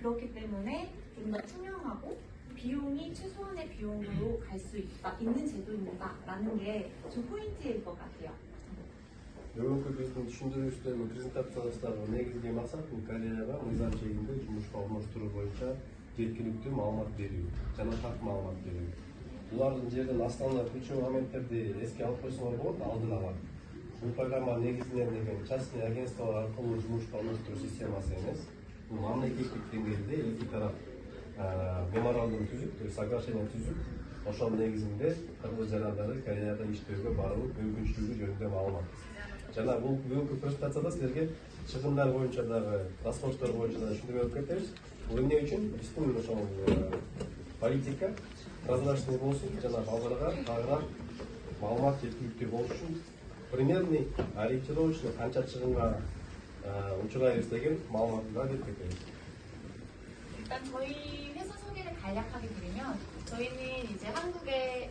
그렇기 때문에 좀 더 투명하고 비용이 최소한의 비용으로 갈 수 있는 제도입니다라는 게 좀 포인트일 것 같아요. Бүгінгі біздің түсіндіру презентациямыздағы негізгі мақсат Кореяға мыйзам шегінде жұмысқа орналастыру бойынша жеткілікті маалымат беру, жана так маалымат беру. Бұлардың жерден основной ключевой моменттерди эске алып койсоңор болот алдын ала. Бұл программа негізінен деген частный агентстволар аркылуу жұмысқа орналастыруу системасы эмес. Бул мамлекеттик деңгээлде эки тарап меморандум түзүп, то есть соглашение түзүп, ошол негизинде кыргыз жарандары Кореяга иштөөгө баруу мүмкүнчүлүгү жөнүндө маалымат. Жана бул бүгүнкү презентацияда силерге чыгымдар боюнча дагы, расходтор боюнча дагы түшүндүрүп кетебиз. Бул эмне үчүн биздин ошол политика прозрачный болсун жана балдарга тагыраак маалымат жеткиликтүү болуш үчүн примерный ориентировочный канча чыгымга учурайбыз деген маалыматты да берип кетебиз. 일단 저희 회사 소개를 간략하게 드리면 저희는 이제 한국의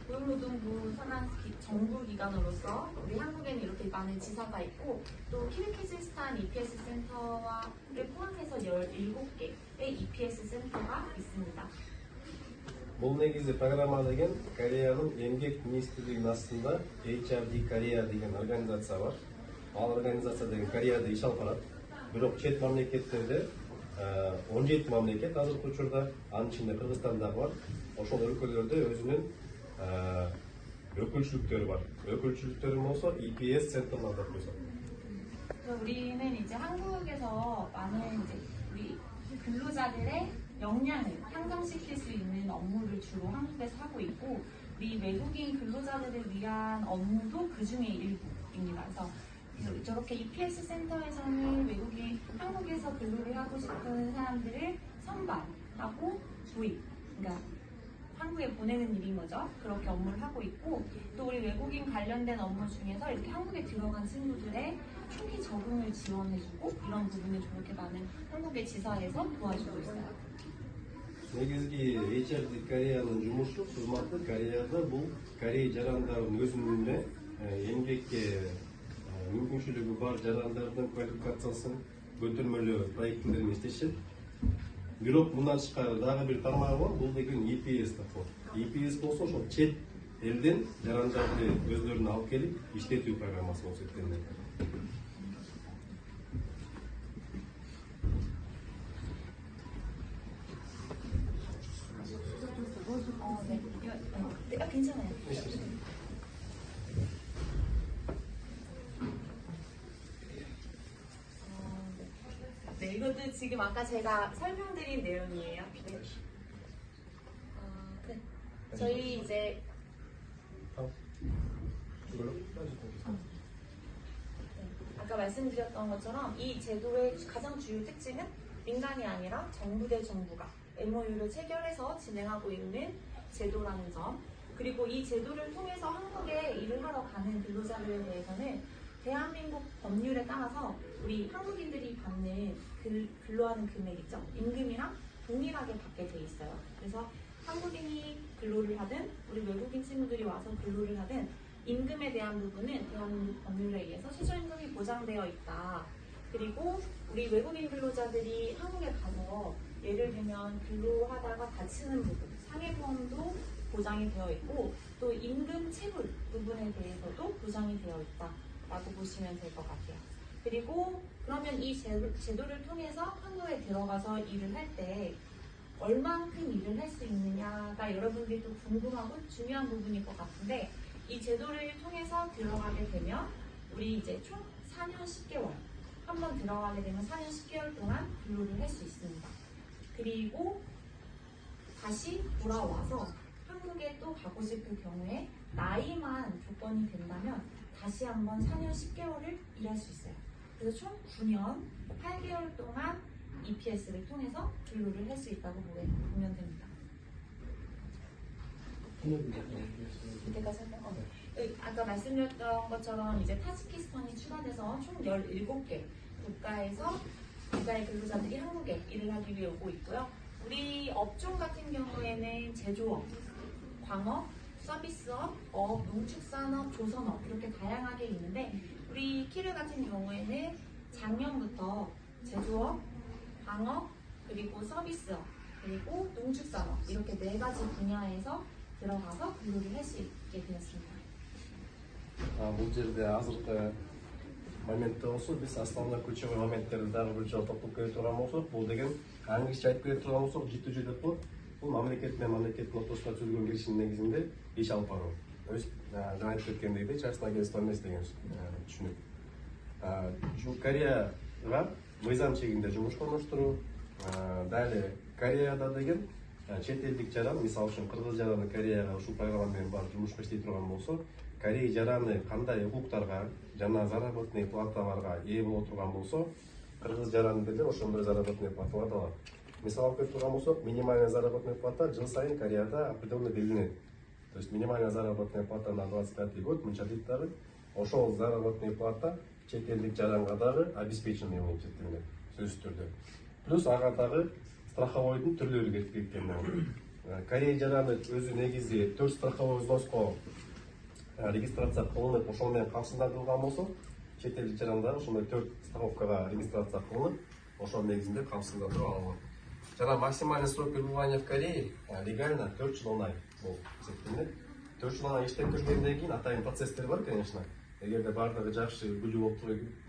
고용노동부 산하 정부 기관으로서 우리 한국에는 이렇게 많은 지사가 있고 또 키르기즈스탄 EPS 센터를 포함해서 17개의 EPS 센터가 있습니다. Бұл негізі программа деген Кореяның Емгек министрлігінің астында HRD Korea деген организация бар. Ал организация деген Кореяда иш алып барат. Бирок чет мамлекеттерде 17 мамлекет азыркы учурда, анын ичинде Кыргызстан дагы бар. Ошол өлкөлөрдө өзүнүн өкүлчүлүктөрү бар. өкүлчүлүктөрү болсо EPS 센터лар деп коесак. 우리는 이제 한국에서 많은 이제 우리 근로자들의 역량을 향상시킬 수 있는 업무를 주로 한국에서 하고 있고 우리 외국인 근로자들을 위한 업무도 그 중에 일부입니다. 그래서 저렇게 EPS 센터에서는 외국인 한국에서 근로를 하고 싶은 사람들을 선발하고 조입, 그러니까 한국에 보내는 일인 거죠. 그렇게 업무를 하고 있고 또 우리 외국인 관련된 업무 중에서 이렇게 한국에 들어간 친구들의 초기 적응을 지원해주고 이런 부분을 저렇게 많은 한국의 지사에서 도와주고 있어요. негизги HRD Кореянын жумушу кызматы Кореяда бул Корея жарандарын өзүнүн эмгекке мүмкүнчүлүгү бар жарандардын квалификациясын көтөрмөлөө проекттерин иштешет. Бирок мындан тышкары дагы бир тармагы бар, бул деген EPS деп коет. EPS болсо ошол чет элден жарандарды өзлөрүнө алып келип иштетүү программасы болсо эткенде. 괜찮아요. 네, 이것도 지금 아까 제가 설명드린 내용이에요. 네. 네. 저희 이제 아까 말씀드렸던 것처럼 이 제도의 가장 주요 특징은 민간이 아니라 정부 대 정부가 MOU를 체결해서 진행하고 있는 제도라는 점, 그리고 이 제도를 통해서 한국에 일을 하러 가는 근로자들에 대해서는 대한민국 법률에 따라서 우리 한국인들이 받는 근로하는 금액 있죠? 임금이랑 동일하게 받게 돼 있어요. 그래서 한국인이 근로를 하든 우리 외국인 친구들이 와서 근로를 하든 임금에 대한 부분은 대한민국 법률에 의해서 최저임금이 보장되어 있다. 그리고 우리 외국인 근로자들이 한국에 가서 예를 들면 근로하다가 다치는 부분, 상해보험도 보장이 되어 있고 또 임금 체불 부분에 대해서도 보장이 되어 있다라고 보시면 될 것 같아요. 그리고 그러면 이 제도를 통해서 한국에 들어가서 일을 할 때 얼만큼 일을 할 수 있느냐가 여러분들이 또 궁금하고 중요한 부분일 것 같은데 이 제도를 통해서 들어가게 되면 우리 이제 총 4년 10개월 한번 들어가게 되면 4년 10개월 동안 근로를 할 수 있습니다. 그리고 다시 돌아와서 한국에 또 가고 싶을 경우에 나이만 조건이 된다면 다시 한번 4년 10개월을 일할 수 있어요. 그래서 총 9년 8개월 동안 EPS를 통해서 근로를 할 수 있다고 보면 됩니다. 이때까지 설명? 아까 말씀드렸던 것처럼 이제 타지키스탄이 추가돼서 총 17개 국가의 근로자들이 한국에 일을 하기 위해 오고 있고요. 우리 업종 같은 경우에는 제조업, 광업, 서비스업, 농축산업, 조선업 이렇게 다양하게 있는데 우리 키르 같은 경우에는 작년부터 제조업, 광업, 그리고 서비스업, 그리고 농축산업 이렇게 4가지 분야에서 들어가서 근로를 할 수 있게 되었습니다. бұл жерде азыркы моментте болсо биз основной ключевой моменттерди дагы бир жолу токтоп келе турган болсок, бул деген аңгиче айтып келе турган болсок, G2G деп коет. Бул мамлекет менен мамлекеттин ортосунда түзүлгөн келишимдин негизинде иш алып баруу. То есть жана айтып кеткендей частное агентство эмес деген түшүнүк. Кореяга мыйзам чегинде жумушка орноштуруу, дали Кореяда деген чет элдик жаран, мисалы үчүн кыргыз жараны Кореяга ушул программа менен барып жумушка иштей турган болсо, Корея жараны кандай укуктарга жана заработный платаларга ээ боло турган болсо, кыргыз жараны деле ошондой заработный платаларды алат. Мисалы алып кетип турган болсок, минимальная заработная плата жыл сайын Кореяда определенно белгиленет. То есть минимальная заработная плата на 25 год мынча дейт дагы. Ошол заработный плата чет элдик жаранга дагы обеспеченный болуп эсептелинет сөзсүз түрдө. Плюс ага дагы страховойдун түрлөрү кеткен. Корея жараны өзү негизи 4 страховой взноско регистрация кылынып, ошол менен камсыздандырылган болсо, чет элдик жарандар ошондой 4 страховкага регистрация кылынып, ошол негизинде камсыздандырып алынган. Жана максимальный срок пребывания в Корее легально 4 жыл 10 ай болуп эсептелинет. 4 жыл 10 ай иштеп келгенден кийин атайын процесстер бар, конечно. Эгерде бардыгы жакшы күжү болуп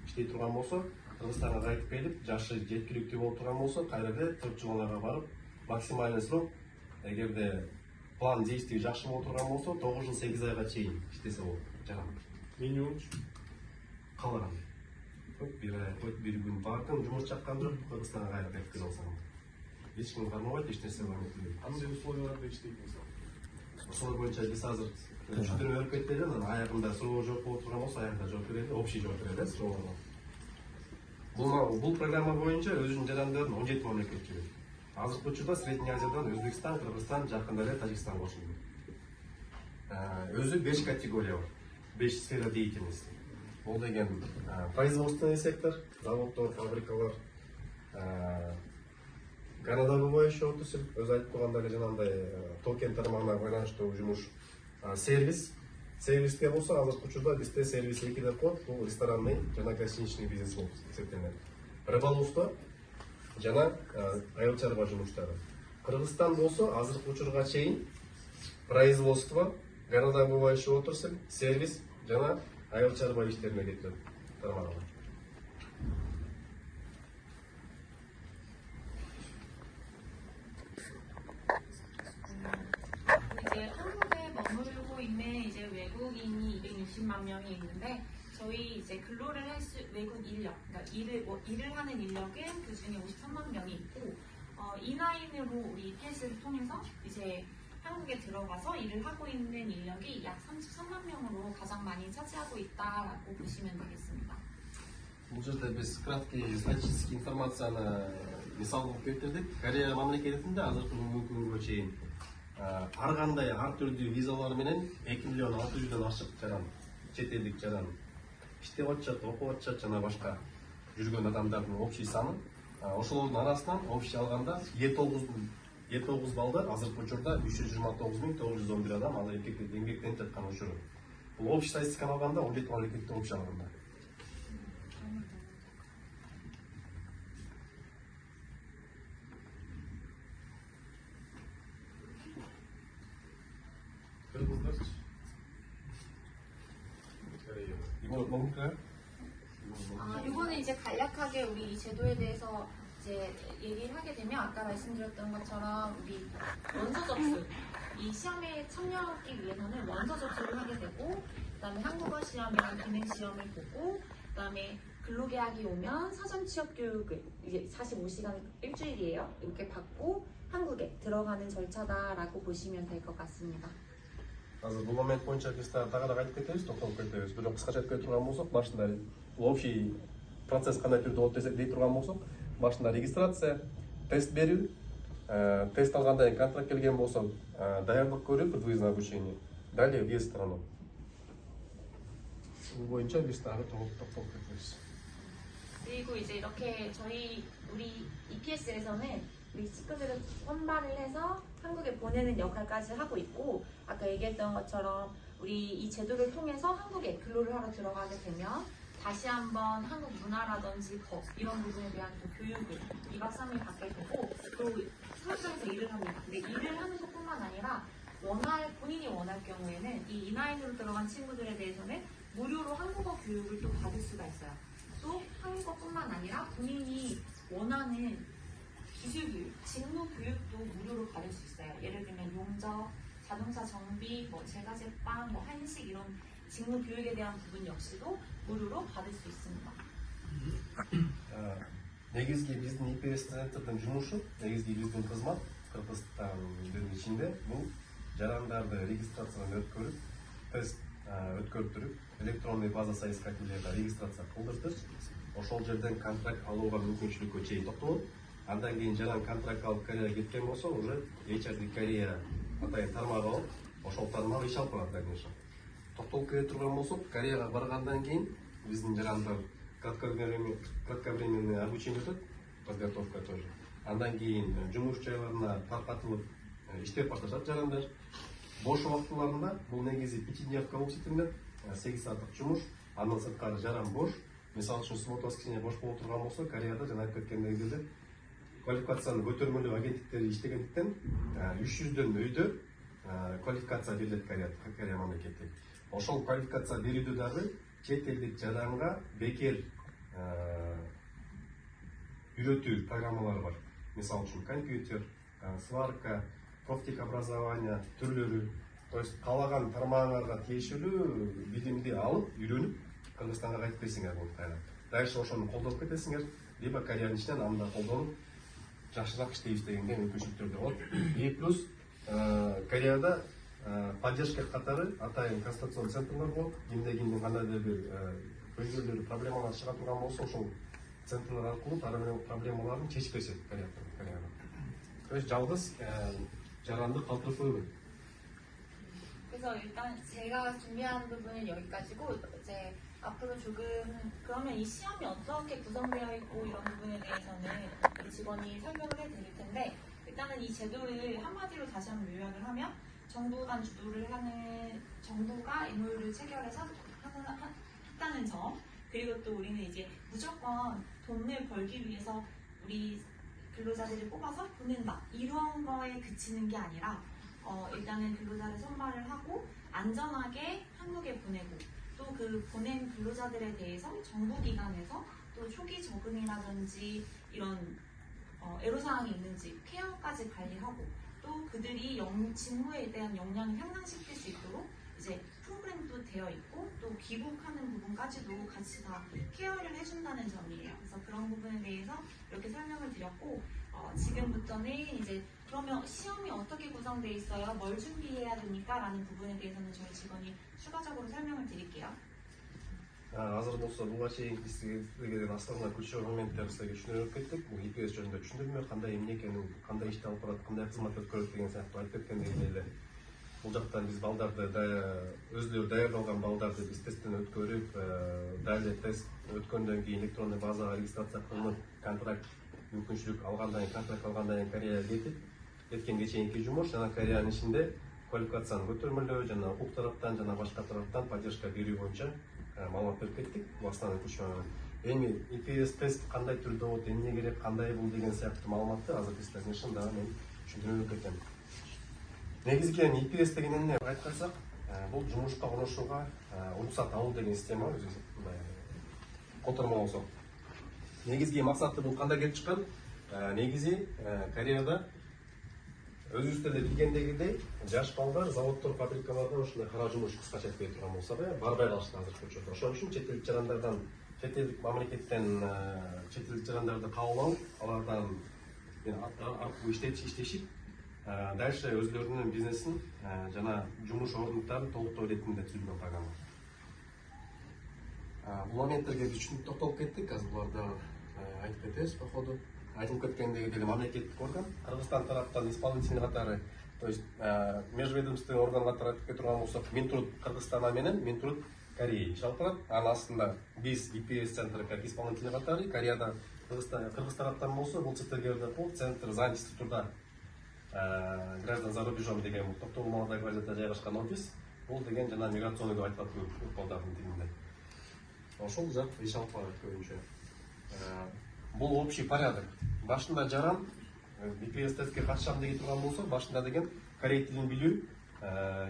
иштей турган болсо, Кыргызстанга кайтып келип, жашы жеткиликтүү болуп турган болсо, кайра эле 4 жыл 10 айга барып, максимальный срок, эгерде план действий жакшы болуп турган болсо, 9 жыл 8 айга чейин иштесе болот. Жаран. Минимум Калган. Бир ай, бир күн бардым, жумуш чаккан жок, Кыргызстанга кайра кайтып келе алсам. Эч ким кармабайт, эч нерсе барбайт. кандай условияларда иштейт мисалы? Ошол боюнча биз азыр жүктөрмө өтүп кетти эле, анан аягында суроо жооп болуп турган болсо, аягында жооп берели, общий жооп берели суроолорго. Бул программа боюнча өзүнүн жарандарын 17 мамлекет жүрөт. Азыркы учурда Средний Азиядан Өзбекстан, Кыргызстан, жакында эле Тажикстан кошулду. Өзү 5 категория бар. 5 сфера деятельности. Бул деген производственный сектор, заводдор, фабрикалар, горнодобывающий отрасль, өзү айтып тургандай жанагындай токен тармагына байланыштуу жумуш, сервиске болсо азыркы учурда бизде сервис 2 деп коет, бул ресторанный жана гостиничный бизнес болуп эсептелинет. Рыболовство жана айыл чарба жумуштары. Кыргызстан болсо азыркы учурга чейин производство, горнодобывающий отрасль, сервис жана айыл чарба иштерине кетет тармагы. 이제 한국에 머물고 있는 이제 외국인이 260만 명이 있는데 저희 이제 근로를 할 수 외국 인력, 그러니까 일을 하는 인력은 그 중에 53만 명이 있고 E9으로 우리 EPS를 통해서 이제 한국에 들어가서 일을 하고 있는 인력이 약 33만 명으로 가장 많이 차지하고 있다라고 보시면 되겠습니다. Бул жерде биз краткий статистический информацияны мисал кылып келтирдик. Корея мамлекетинде азыркы күнгө чейин ар кандай ар түрдүү визалар менен 2 миллион 600дөн ашык жаран, чет элдик жаран иштеп атышат, окуп атышат жана башка жүргөн адамдардын общий саны. Ошолордун арасынан общий алганда E9 балдар азыркы учурда 329.911 адам ал эмгектенип жаткан учуру. Бул общий статистиканы алганда 17 мамлекетте общий алганда. Кыргыздарчы? Корея. 이거 먹을까요? 이거는 이제 간략하게 우리 이 제도에 대해서 이제 얘기를 하게 되면 아까 말씀드렸던 것처럼 우리 원서 접수, 이 시험에 참여하기 위해서는 원서 접수를 하게 되고 그다음에 한국어 시험이랑 기능 시험을 보고 그다음에 근로계약이 오면 사전 취업 교육을 이제 45시간 일주일이에요. 이렇게 받고 한국에 들어가는 절차다라고 보시면 될 것 같습니다. Азыр бул момент боюнча биз дагы да кайтып кетебиз, токтолуп кетебиз. Бирок кыскача айтып кете турган болсок, башында общий процесс кандай түрдө болот дей турган болсок, башында регистрация, тест берүү, тест алгандан кийин контракт келген болсо, даярдык көрүп, предвыездное обучение, далее въезд в страну. Бул боюнча биз дагы токтолуп кетебиз. 그리고 이제 이렇게 우리 EPS에서는 우리 친구들을 선발을 해서 한국에 보내는 역할까지 하고 있고 아까 얘기했던 것처럼 우리 이 제도를 통해서 한국에 근로를 하러 들어가게 되면 다시 한번 한국 문화라든지 법 이런 부분에 대한 또 교육을 2박 3일 받게 되고 본인이 원할 경우에는 이 E9으로 들어간 친구들에 대해서는 무료로 한국어 교육을 또 받을 수가 있어요. 또 한국어뿐만 아니라 본인이 원하는 기술교육, 직무교육도 무료로 받을 수 있어요. 예를 들면 용접, 자동차 정비, 제과 제빵, 한식 이런 직무교육에 대한 부분 역시도 무료로 받을 수 있습니다. Негизги биздин IPS центрдин жумушу, негизги биздин кызмат Кыргызстандын ичинде бул жарандарды регистрациядан өткөрүп, тест өткөртүрүп, электронный база соискательдерге регистрация кылдыртып, ошол жерден контракт алууга мүмкүнчүлүккө чейин токтолот. Андан кийин жаран контракт алып Кореяга кеткен болсо, уже HRD Корея атайын тармак алып, ошол тармак иш алып барат дальнейшем. Токтолуп кете турган болсок, Кореяга баргандан кийин биздин жарандар кратковременный обучение өтөт, подготовка тоже. Андан кийин жумуш жайларына таркатылып иштеп башташат жарандар. Бош убактыларында бул негизи 5-дневка болуп эсептелинет, 8 сааттык жумуш, андан сырткары жаран бош. Мисалы үчүн суббота воскресенье бош болуп турган болсо, Кореяда жана айтып кеткендей квалификациянын көтөрмөлүү агенттиктери иштегендиктен 300дөн өйдө квалификация берилет Корея мамлекети. Ошол квалификация берүүдө дагы чет элдик жаранга бекер үйрөтүү программалары бар. Мисалы үчүн компьютер, сварка, профтехобразование түрлөрү. То есть каалаган тармагыңарга тиешелүү билимди алып, үйрөнүп, Кыргызстанга кайтып келсеңер болот кайра. Дальше ошону колдоп кетесиңер, либо Кореянын ичинен анда колдонуп жакшыраак иштейбиз дегенге мүмкүнчүлүктөр болот. И плюс Кореяда поддержка катары атайын консультационный центрлер болот. Кимдин кандайдыр бир көйгөйлөр, проблемалар чыга турган болсо, ошол центрлер аркылуу проблемаларын чечип беришет Кореяда. То есть жалгыз жаранды калтырып койбойт. 그래서 일단 제가 준비한 부분은 여기까지고 이제 앞으로 조금 그러면 이 시험이 어떻게 구성되어 있고 이런 부분에 대해서는 우리 직원이 설명을 해드릴 텐데 일단은 이 제도를 한마디로 다시 한번 요약을 하면 정부 간 주도를 하는 정부가 MOU를 체결해서 했다는 점 그리고 또 우리는 이제 무조건 돈을 벌기 위해서 우리 근로자들을 뽑아서 보낸다 이런 거에 그치는 게 아니라 일단은 근로자를 선발을 하고 안전하게 한국에 보내고 또 그 보낸 근로자들에 대해서 정부 기관에서 또 초기 적응이라든지 이런 애로사항이 있는지 케어까지 관리하고 또 그들이 직무에 대한 역량을 향상시킬 수 있도록 이제 프로그램도 되어 있고 또 귀국하는 부분까지도 같이 다 케어를 해준다는 점이에요. 그래서 그런 부분에 대해서 이렇게 설명을 드렸고 지금부터는 이제 그러면 시험이 어떻게 구성되어 있어요? 뭘 준비해야 됩니까? 라는 부분에 대해서는 저희 직원이 추가적으로 설명을 드릴게요. Азыр болсо буга чейин сизге основной ключевой моменттер сизге түшүндүрүп кеттик. Бул IPS жөнүндө түшүндүрмө, кандай эмне экенин, кандай ишти алып барат, кандай кызмат өткөрөт деген сыяктуу айтып кеткендей эле. Бул жактан биз балдарды өзүлөрү даярдалган балдарды биз тесттен өткөрүп, далее тест өткөндөн кийин электронный базага регистрация кылынып, контракт мүмкүнчүлүк алгандан кийин, контракт алгандан кийин Кореяга кеткенге чейинки жумуш жана Кореянын ичинде квалификациянын көтөрмөлөө жана укук тараптан жана башка тараптан поддержка берүү боюнча маалымат берип кеттик. Бул основной ключевой. Эми IPS тест кандай түрдө болот, эмне керек, кандай бул деген сыяктуу маалыматты азыр биз дагы мен түшүндүрүп кетем. Негизги IPS деген эмне айткансак, бул жумушка орношууга уруксат алуу деген система котормолосо. Негизги максаты бул кандай келип чыккан? Негизи Кореяда өзүбүздө эле билгендегидей жаш балдар заводдор, фабрикаларда ушундай кара жумуш кыскача айтпай турган болсо барбай калышты азыркы учурда. Ошон үчүн чет элдик жарандардан, чет элдик мамлекеттен чет элдик жарандарды кабыл алып, алардан аркылуу иштешип, дальше өзлөрүнүн бизнесин жана жумуш ордундарын толуктоо иретинде түзүлгөн программа. Бул моменттерге биз түшүнүп токтолуп кеттик. Азыр буларды айтып кетебиз по ходу. Айтылып кеткендей деле мамлекеттик орган, Кыргызстан тараптан исполнительный катары, то есть межведомственный орган катары айтып кете турган болсок, Минтруд Кыргызстана менен Минтруд Корея иш алып барат. Анын астында биз IPS центр как исполнительный катары, Кореяда Кыргыз тараптан болсо, бул ЦТГ центр занятости труда граждан за рубежом деген токтогул гвардияда жайгашкан офис. Бул деген жана миграционный деп айтылат балдардын тилинде. Ошол жак иш алып барат көбүнчө. Бул общий порядок. Башында жаран IPS тестке катышам деген турган болсо, башында деген корей тилин билүү,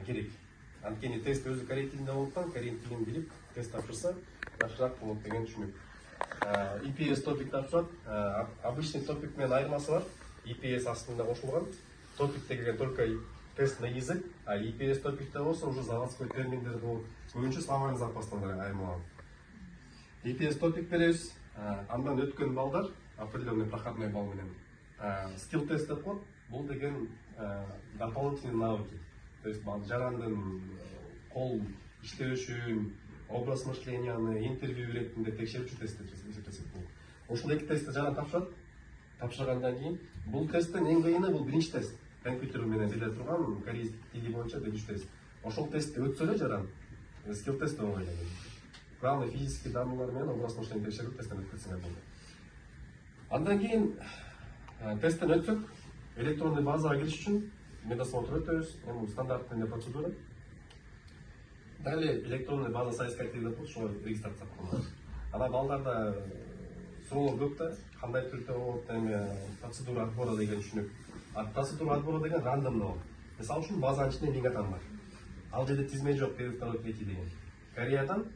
керек. Анткени тест өзү корей тилинде болуптан корей тилин билип тест тапшырса жакшыраак болот деген түшүнүк. EPS топик тапшырат. Обычный топик менен айырмасы бар. EPS астында кошулган. Топикте келген только тест на язык, а EPS топикте болсо уже заводской терминдер болуп, көбүнчө словарный запастан айырмаланат. EPS топик беребиз. Андан өткөн балдар определенный проходной балл менен скилл тест деп коет. Бул деген дополнительные навыки. То есть жарандын кол иштешүн, образ мышленияны, интервью иретинде текшерүүчү тест деп эсептесек болот. Ошол эки тестти жаран тапшырат. Тапшыргандан кийин бул тесттин эң кыйыны бул биринчи тест. Компьютер менен биле турган корейский тили боюнча биринчи тест. Ошол тестти өтсө эле жаран скилл тест деп ойлойт. Главный физический данныйлар менен образ мышления текшерүү тесттен өткөрсөңөр болот. Андан кийин тесттен өтсөк, электронный базага кириш үчүн медосмотр өтөбүз. Бул стандартный процедура. Далее электронный база соискателей деп коет, ошого регистрация кылынат. Ана балдарда суроолор көп да, кандай түрдө болот, процедура отбора деген түшүнүк. Процедура отбора деген рандомдуу болот. Мисалы үчүн базанын ичинде 1000 адам бар. Ал жерде тизме жок, первый, второй, третий деген. Кореядан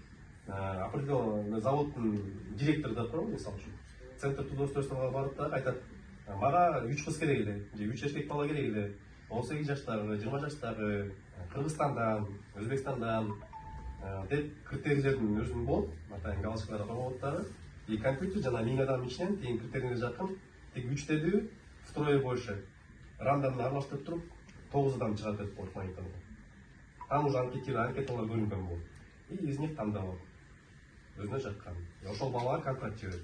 определенный заводдун директору деп коет, мисалы үчүн. Центр трудоустройствого барып да айтат, мага 3 кыз керек эле, же 3 эркек бала керек эле. 18 жаштагы, 20 жаштагы, Кыргызстандан, Өзбекстандан деп критерийлердин өзүнүн болот. Атайын галочкалар коет дагы. И компьютер жана 1000 адамдын ичинен тиң критерийге жакын тек 3 дедиби, втрое больше. Рандомно аралаштырып туруп 9 адам чыгат деп коет мониторго. Там уже анкеталар көрүнгөн болот. И из них тандалат. Өзүнө жаккан. Ошол балага контракт берет.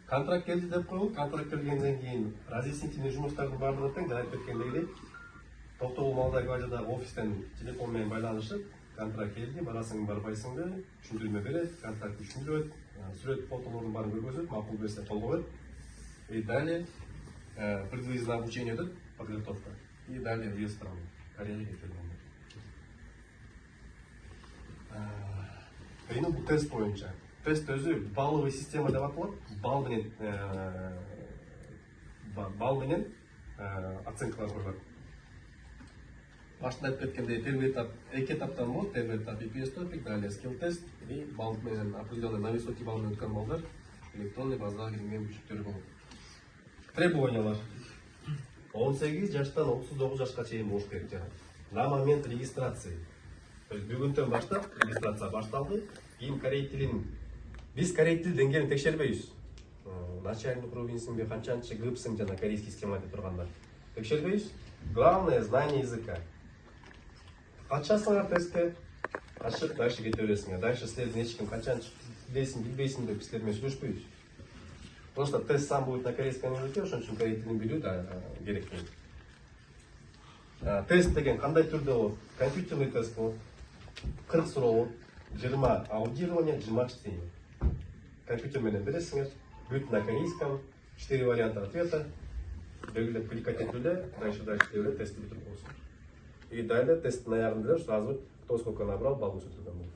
Контракт келди деп коелу. Контракт келгенден кийин разъяснительный жумуштардын баардыгы тең айтып кеткендей Токтогул Молдовиядагы офистен телефон менен байланышып, контракт келди, барасың барбайсыңбы, түшүндүрмө берет, контрактты түшүндүрөт, сүрөт фотолордун баарын көргөзөт, макул берсе кол коет. И далее предвыездное обучение өтөт, подготовка. И далее въезд в страну. Кореяга кеткенде. Эми бул тест боюнча. Тест өзү балловый система деп аталат. Балл менен оценкалар коюлат. Башында айтып кеткендей, первый этап, эки этаптан болот. Первый этап EPS топик, далее скилл тест и балл менен определенный на высокий балл менен өткөн балдар электронный базага кирген күчүктөр болот. Требованиялар 18 жаштан 39 жашка чейин болуш керек жана. На момент регистрации. То есть бүгүнтөн баштап регистрация башталды. Кийин корей тилин биз корей тил деңгээлин текшербейбиз. Начальник уровеньсиңби, канчанчы гыпсың жана корейский схема деп турганда. Текшербейбиз. Главное знание языка. Качасыңар тестке, качып дальше кете бересиңер. Дальше следующий эч ким канчанчы билесиң, билбейсиң деп силер менен сүйлөшпөйбүз. Потому что тест сам будет на корейском языке, ошон үчүн корей тилин билүү да керек болот. Тест деген кандай түрдө болот? Компьютерный тест болот. 40 суроо болот. 20 аудирование, 20 чтение. Компьютер менен бересиңер, бүт на корейском, 4 варианта ответа. Белгилеп кликать этүлө, дальше деп тестти бүтүрүп коесуңар. И далее тесттин аягында сразу кто сколько набрал, балл көрсөтүлгөн болот.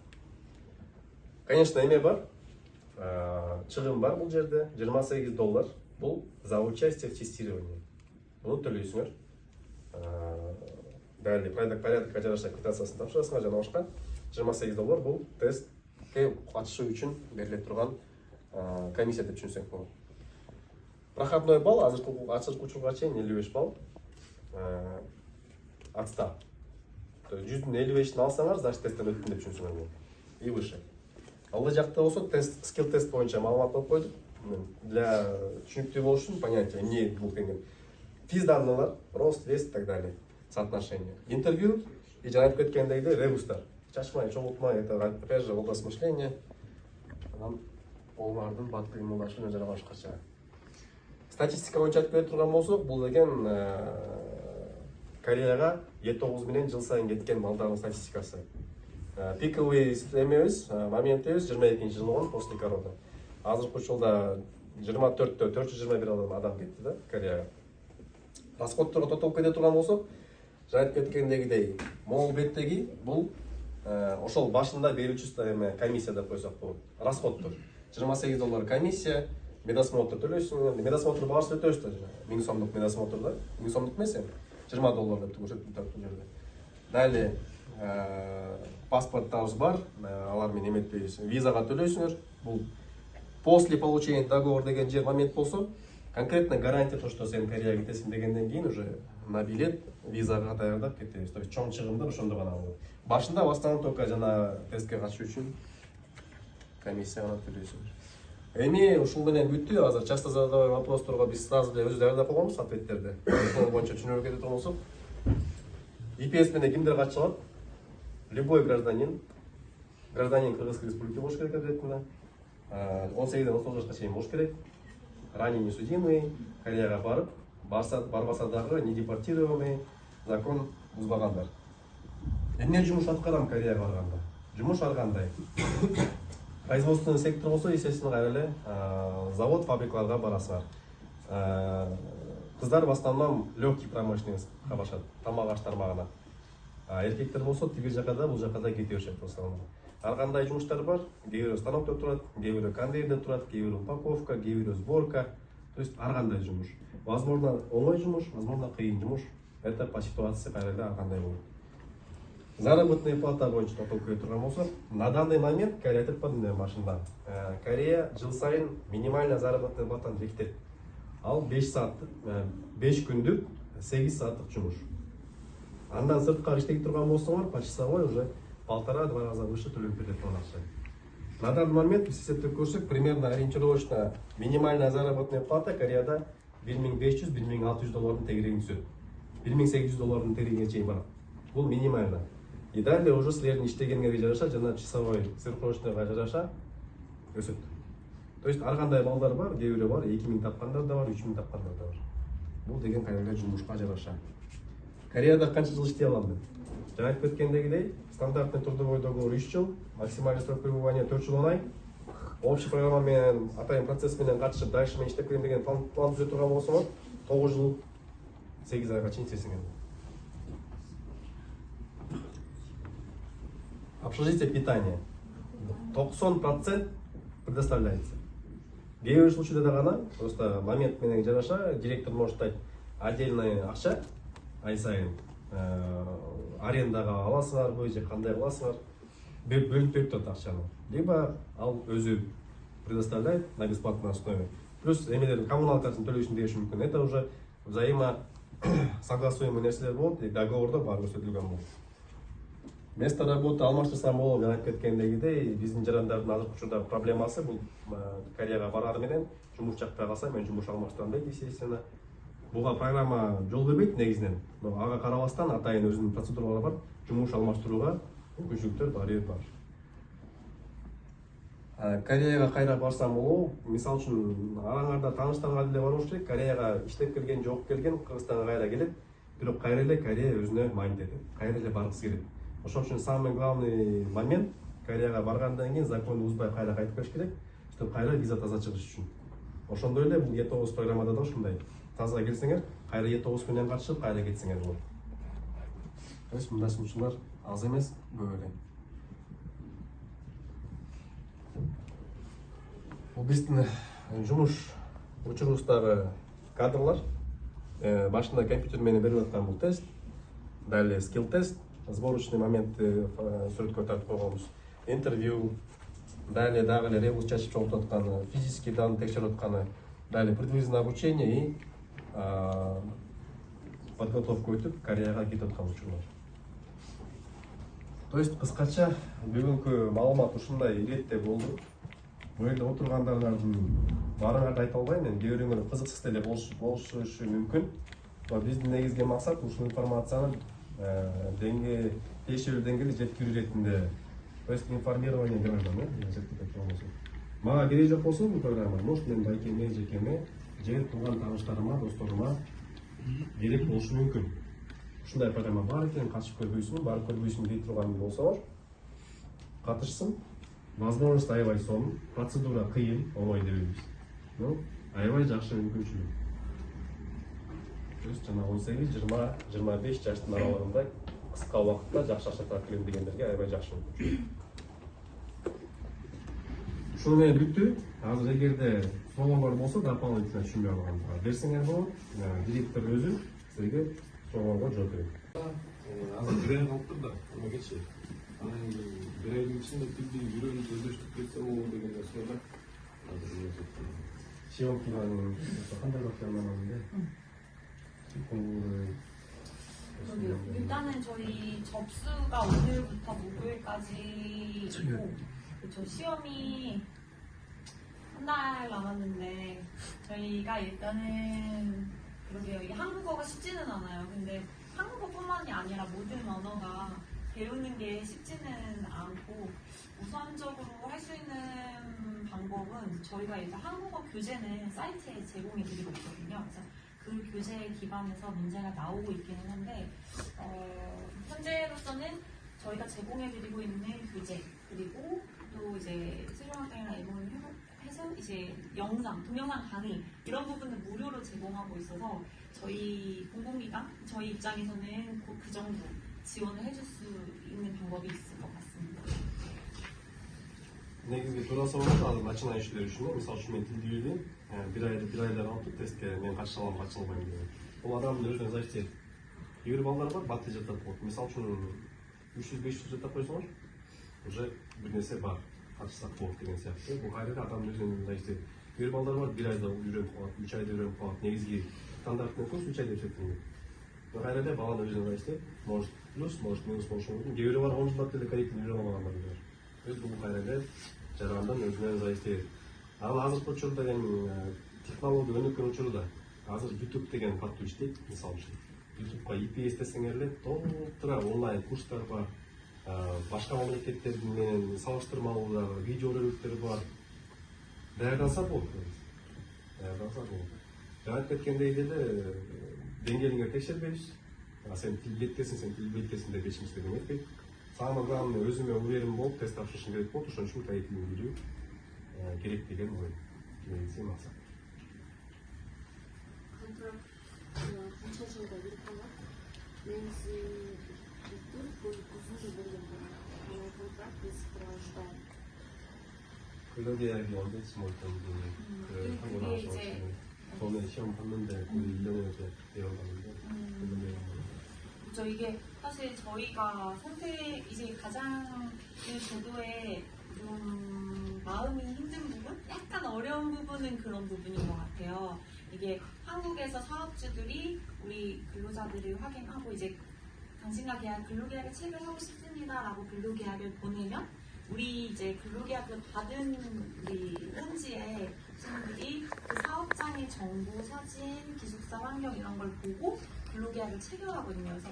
Конечно, эме бар. Чыгым бар бул жерде, $28. Бул за участие в тестировании. Буну төлөйсүңөр. Далее порядокко жараша квитанциясын тапшырасыңар жана башка. $28 бул тестке катышуу үчүн берилип турган комиссия деп түшүнсөк болот. Проходной балл азыркы учурга чейин 55 балл от 100. То есть 155'ин алсаңар, значит тесттен өттүм деп түшүнсөңөр болот. И выше. Ал жакта болсо тест, скилл тест боюнча маалымат алып койдук. Для түшүнүктүү болуш үчүн понятие эмне бул деген. Физ данныйлар, рост, вес и так далее, соотношение. Интервью и жана айтып кеткендегидей ребустар. Чачмай, чогултмай, это опять же образ мышления. Анан колдардын бат кыймылдашуу жана башкача. Статистика боюнча айтып бере турган болсок, бул деген Кореяга 7-9 менен жыл сайын кеткен балдардын статистикасы. Пиковый эмебиз, моментибиз 22-жыл болгон после корона. Азыркы жылда 24-тө 421 адам кетти да Кореяга. Расходторго тотолуп кете турган болсок, жана айтып кеткендегидей, могул беттеги бул ошол башында берүүчү комиссия деп койсок болот. Расходтор $28 комиссия, медосмотр төлөйсүң. Медосмотр баасы өтөбүз да, 1000 сомдук медосмотр да. 1000 сомдук эмес, $20 деп көрсөтүп турат бул жерде. дәле паспорттарыңыз бар, алармен эметпейсиз, визага төлөйсүңөр. Бул после получения договора деген жер момент болсо, конкретно гарантия то, что сен Кореяга кетесиң дегенден кийин уже на билет, визага даярдап кетебиз. То есть чоң чыгымдар ошондо гана болот. Башында в основном только жана тестке катышуу үчүн комиссияга төлөйсүңөр. Эми ушул менен бүттү. Азыр часто задавай вопросторго биз сразу эле өзү даярдап койгонбуз ответтерди. Ошол боюнча түшүнүп кетет болсок, ИПС менен кимдер катыша алат? Любой гражданин Кыргызской республики болуш керек обязательно. 18-ден 30 жашка чейин болуш керек. Ранее не судимый, Кореяга барып, барбаса дагы не депортируемый, закон бузбагандар. Эмне жумуш аткарам Кореяга барганда? Жумуш ар кандай? Производственный сектор болсо, естественно, кайра эле завод, фабрикаларга барасыңар. Кыздар в основном легкий промышленность кабашат, тамак аш тармагына. Эркектер болсо тиги жака да, бул жака да кете беришет в основном. Ар кандай жумуштар бар, кээ бирөө станокто турат, кээ бирөө конвейерде турат, кээ бирөө упаковка, кээ бирөө сборка. То есть ар кандай жумуш. Возможно, оңой жумуш, возможно, кыйын жумуш. Это по ситуации кайра эле ар кандай болот. Заработная плата боюнча токтолуп кете турган болсок, на данный момент Корея айтып бардым башында. Корея жыл сайын минимальный заработная платаны бекитет. Ал 5 күндүк 8 сааттык жумуш. Андан сырткары иштей турган болсоңор, по часовой уже 1,5-2 раза выше төлөп берет ал акча. На данный момент биз эсептеп көрсөк, примерно ориентировочно минимальная заработная плата Кореяда 1500-1600 доллардын тегерегине түсөт. 1800 доллардын тегерегине чейин барат. Бул минимально. И далее уже силердин иштегениңерге жараша жана часовой сверхурочныйга жараша өсөт. То есть ар кандай балдар бар, кээ бирөө бар, 2000 тапкандар да бар, 3000 тапкандар да бар. Бул деген кайра жумушка жараша. Кореяда канча жыл иштей алам деп? Жана айтып кеткендегидей, стандартный трудовой договор 3 жыл, максимальный срок пребывания 4 жыл 10 ай. Общий программа менен, атайын процесс менен катышып, дальше мен иштеп келем деген план түзөп турган болсоңор, 9 жыл 8 айга чейин иштесиңер. Общежитие, питание. 90% предоставляется. В первом случае гана, просто момент менен жараша, директор может дать отдельная акча, ай сайын арендага аласыңарбы, же кандай кыласыңар, бөлүп берип турат акчаны. Либо ал өзү предоставляет на бесплатной основе. Плюс эмелердин коммуналкасын төлөшүн деш мүмкүн. Это уже взаимо согласуемый нерселер болот, договордо бар көрсөтүлгөн болот. Место работы алмаштырсам болот, мен айтып кеткендегидей, биздин жарандардын азыркы учурда проблемасы бул Кореяга барары менен жумуш жакпай калса мен жумуш алмаштырам дейт, естественно. Буга программа жол бербейт негизинен. Но ага карабастан атайын өзүнүн процедуралары бар, жумуш алмаштырууга мүмкүнчүлүктөр бар. Кореяга кайра барсам болобу? Мисалы үчүн араңарда тааныштарга деле барыш керек. Кореяга иштеп келген, жок келген Кыргызстанга кайра келет. Бирок кайра эле Корея өзүнө майнит этет. Кайра эле баргысы келет. Ошол үчүн самый главный момент Кореяга баргандан кийин законду бузбай кайра кайтып келиш керек, чтобы кайра виза таза чыгыш үчүн. Ошондой эле бул Е9 программада да ушундай. Таза келсеңер, кайра Е9 менен катышып, кайра кетсеңер болот. То есть мындай сунуштар аз эмес, көп эле. Бул биздин жумуш учурубуздагы кадрлар башында компьютер менен берип аткан бул тест, далее скилл тест, сборочный моментти сүрөткө тартып койгонбуз, интервью, далее дагы эле ребус чачып чогултуп атканы, физический данный текшерип атканы, далее предварительное обучение и подготовка өтүп Кореяга кетип аткан учурлар. То есть кыскача бүгүнкү маалымат ушундай иретте болду. Бул жерде отургандардын баарыңарды айта албайм, мен кээ бирөөңөр кызыксыз деле болушу мүмкүн. Биздин негизги максат ушул информацияны тиешелүү деңгээлде жеткирүү иретинде. То есть информирование граждан, мага кереги жок болсо бул программа, может мен байкеме, жекеме, же тууган тааныштарыма, досторума керек болушу мүмкүн. Ушундай программа бар экен, катышып көрбөйсүңбү, барып көрбөйсүңбү дей турган болсоңор, катышсын. Возможность аябай сонун, процедура кыйын, оңой дебейбиз. Но аябай жакшы мүмкүнчүлүк. То есть жана 18-25 жаштын аралыгында кыска убакытта жакшы акча таап келем дегендерге аябай жакшы мүмкүнчүлүк. Ушуну менен бүттү. Азыр эгерде суроолор болсо, дополнительно түшүнбөй калган берсеңер болот. Директор өзү сизге суроолорго жооп берет. азыр бир ай калыптыр да эмегечи. Анан бир айдын ичинде тилди үйрөнүп өздөштүрүп кетсе болобу деген нерсе бар. Азыр эметип. 시험기간은 한 달밖에 안 남았는데 공부를 열심히 하고 있는데. 일단은 저희 접수가 오늘부터 목요일까지 있고, 그쵸, 시험이 한 달 남았는데 저희가 일단은 그러게요. 이게 한국어가 쉽지는 않아요. 근데 한국어뿐만이 아니라 모든 언어가 배우는 게 쉽지는 않고, 우선적으로 할 수 있는 방법은 저희가 일단 한국어 교재는 사이트에 제공해 드리고 있거든요. 그래서 그 교재에 기반해서 문제가 나오고 있기는 한데, 현재로서는 저희가 제공해 드리고 있는 교재, 그리고 또 이제 세종학당이나 MOU 해서 이제 영상, 동영상 강의 이런 부분은 무료로 제공하고 있어서 저희 공공기관, 저희 입장에서는 그 정도 지원을 해줄 수 있는 방법이 있을 것 같습니다. негізгі тура сұрағанда азыр начинающийлер үшін мысалы үшін мен тілді үйренемін бір айлар алып тұр тестке мен қанша аламын қанша алмаймын деген ол адамның өзіне зависит етеді кейбір балалар бар батыл жаттап қойды мысалы үшін 300-500 жаттап қойсаңыз уже бір нәрсе бар қатыссақ болды деген сияқты бұл қайда адамның өзіне зависит етеді кейбір балалар бар бір айда үйреніп қалады 3 айда үйреніп қалады негізгі стандартный курс 3 айда өтеді бұл қайда баланың өзіне зависит етеді может плюс может минус болушы мүмкін кейбіреу бар 10 жылдап келе корректно үйрене алмағандар бар бұл қайда жарандан өзінен зависит етеді ал азыркы учурда эми технология өнүккөн учурда азыр YouTube деген катуу иштейт мисалы үчүн YouTube'га EPS десеңер эле толтура онлайн курстар бар башка мамлекеттердин менен салыштырмалуу дагы видео роликтер бар даярданса болот жана айтып кеткендей деле деңгээлиңе текшербейбиз сен тил жеткенсиң сен тил жеткенсиң деп эч нерсе эметпейт самое главное өзүмө уверен болуп тест тапшырышым керек болду ошон үчүн кайы тилин билүү керек деген ой негизги максат контракт канча жылга берип коет негизи бул узун болгон контракт без сопровождаем 그러게 이야기하는데 스몰턴 그 한국 나와서 처음에 시험 봤는데 거의 1년에 이제 배워가는데 그런 내용 그렇죠. 이게 사실 저희가 선택 이제 가장 그 제도에 좀 마음이 힘든 부분, 약간 어려운 부분은 그런 부분인 것 같아요. 이게 한국에서 사업주들이 우리 근로자들을 확인하고 이제 당신과 근로계약을 체결하고 싶습니다라고 근로계약을 보내면 우리 이제 근로계약을 받은 우리 현지의 친구들이 그 사업장의 정보, 사진, 기숙사 환경 이런 걸 보고 근로계약을 체결하거든요. 그래서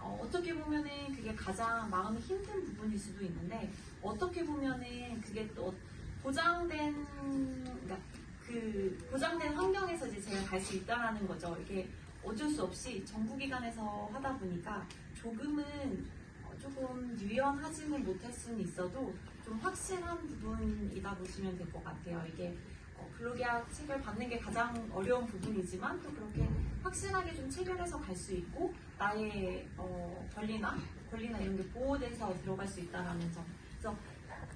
어떻게 보면은 그게 가장 마음이 힘든 부분일 수도 있는데 어떻게 보면은 그게 또 보장된 그러니까 그 보장된 환경에서 이제 제가 갈 수 있다라는 거죠. 이게 어쩔 수 없이 정부기관에서 하다 보니까 조금은 조금 유연하지는 못할 수는 있어도 좀 확실한 부분이다 보시면 될 것 같아요. 이게 근로계약 체결 받는 게 가장 어려운 부분이지만 또 그렇게 확실하게 좀 체결해서 갈 수 있고 나의 권리나 이런 게 보호돼서 들어갈 수 있다라는 점. 그래서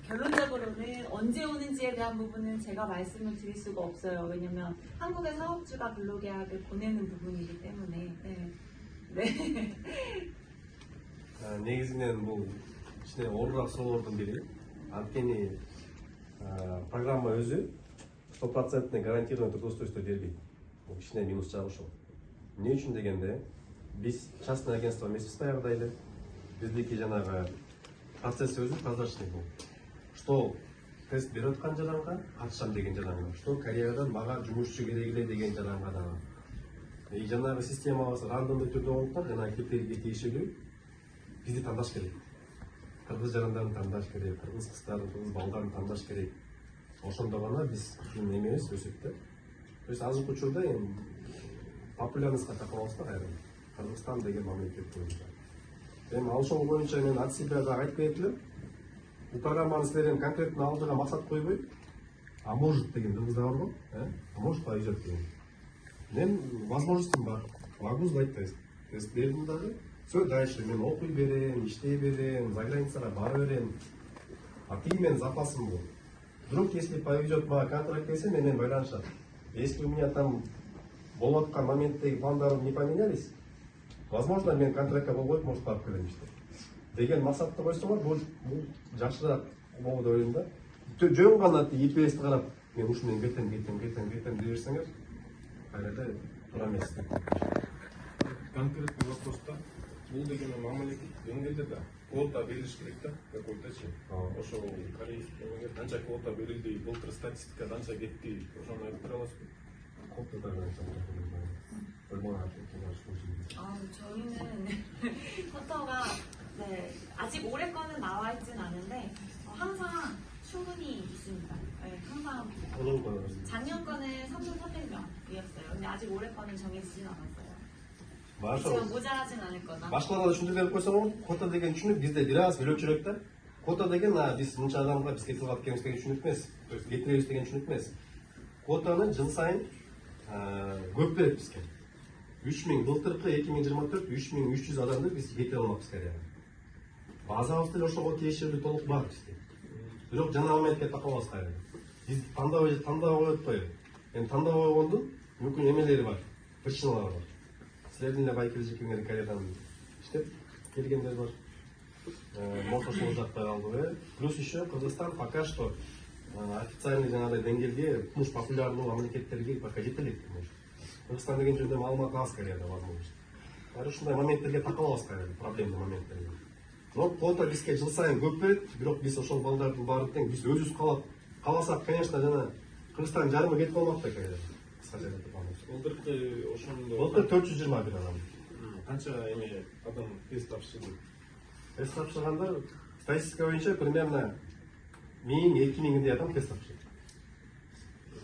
결론적으로는 언제 오는지에 대한 부분은 제가 말씀을 드릴 수가 없어요. 왜냐면 한국의 사업주가 근로계약을 보내는 부분이기 때문에. 네. негізінен бұл ішіне орырақ сұраулардың бірі анткени программа өзі 100% гарантированный трудоустройство бербейт. Бұл кішкене минус жағы ошол. Не үчүн дегенде биз частный агентство месяц даярдайлы. Биздики жанагы процесс өзү прозрачный болот. Что тест берип аткан жаранга катышам деген жаранга, что карьерадан мага жумушчу керек эле деген жаранга дагы. Жанагы системабыз рандомдуу түрдө болуптан жанагы критерийге тиешелүү бизди тандаш керек. Кыргыз жарандарын тандаш керек, кыргыз кыздарын, кыргыз балдарын тандаш керек. Ошондо гана биз эмебиз өсөт да. То есть азыркы учурда эми популярностька такабыз да кайра. Кыргызстан деген мамлекет боюнча. Эми ал ошол боюнча мен от себя дагы айтып кетелим. Бул программаны силерден конкретно алдыга максат койбой, а может деген кыргызда бар го, а может повезет деген. Мен возможностьум бар. Могу сдать тест. Тест бердим дагы. Все дальше мен окуй берем, иштей берем, за границага бара берем. А тиги менин запасым бул. Вдруг если повезет мага контракт келсе менен байланышат. Если у меня там болуп аткан моменттеги пландарым не поменялись, возможно мен контрактка қол қойып может барып келемін işte деген мақсатты қойсаңар бұл жақсырақ болу деп ойлаймын да. Жөн ғана EPS-ті қарап мен ушумен кетем дей берсеңер кайрада туура эмес. Конкретный вопроста бул деген мамлекет деңгээлде да квота берилиш керек да какой-точи. Ошо корейский канча квота берилди, былтыр статистика канча кетти, ошону айтып бере аласызбы? 저희는 쿼터가 네, 아직 올해 거는 나와 있진 않은데 항상 충분히 있습니다. 네, 항상 작년 거는 3,300명이었어요. 근데 아직 올해 거는 정해지진 않았어요. 지금 모자라진 않을 거다. Башкаларга түшүндүрүп берип койсоң, квота деген түшүнүк бизде бир аз бөлөкчүрөөк да. Квота деген биз мынча адамга бизге кылгат экенбиз деген түшүнүк эмес. Кетиребиз деген түшүнүк эмес. Квотаны жыл сайын көп берет бизге. 3000 былтыркы 2024 3300 адамды биз кетире алмаппыз Кореяга. Базабыз деле ошого тиешелүү толук бар бизде. Бирок жана моментке такалабыз кайра. Биз тандап коюп атпайбы. Эми тандап койгондун мүмкүн эмелери бар, причиналары бар. Силердин эле байкел жекеңер Кореядан иштеп келгендер бар. Мотосол жакпай калды. Плюс еще Кыргызстан пока что официальный жанагындай деңгээлге тумуш популярдуу мамлекеттерге пока жете элек. Кыргызстан деген жерде маалымат аз Кореяда возможно. Баары ушундай моменттерге такалабыз Кореяда, проблемный моменттерге. Но квота бизге жыл сайын көп берет, бирок биз ошол балдардын баарын тең биз өзүбүз кааласак, конечно, жана Кыргызстан жарымы кетип калмак да Кореяда. Былтыркы ошондо Былтыр 421 адам. канча эме адам тест тапшырды? Тест тапшыргандар статистика боюнча примерно 1000-2000 адам тест тапшырды.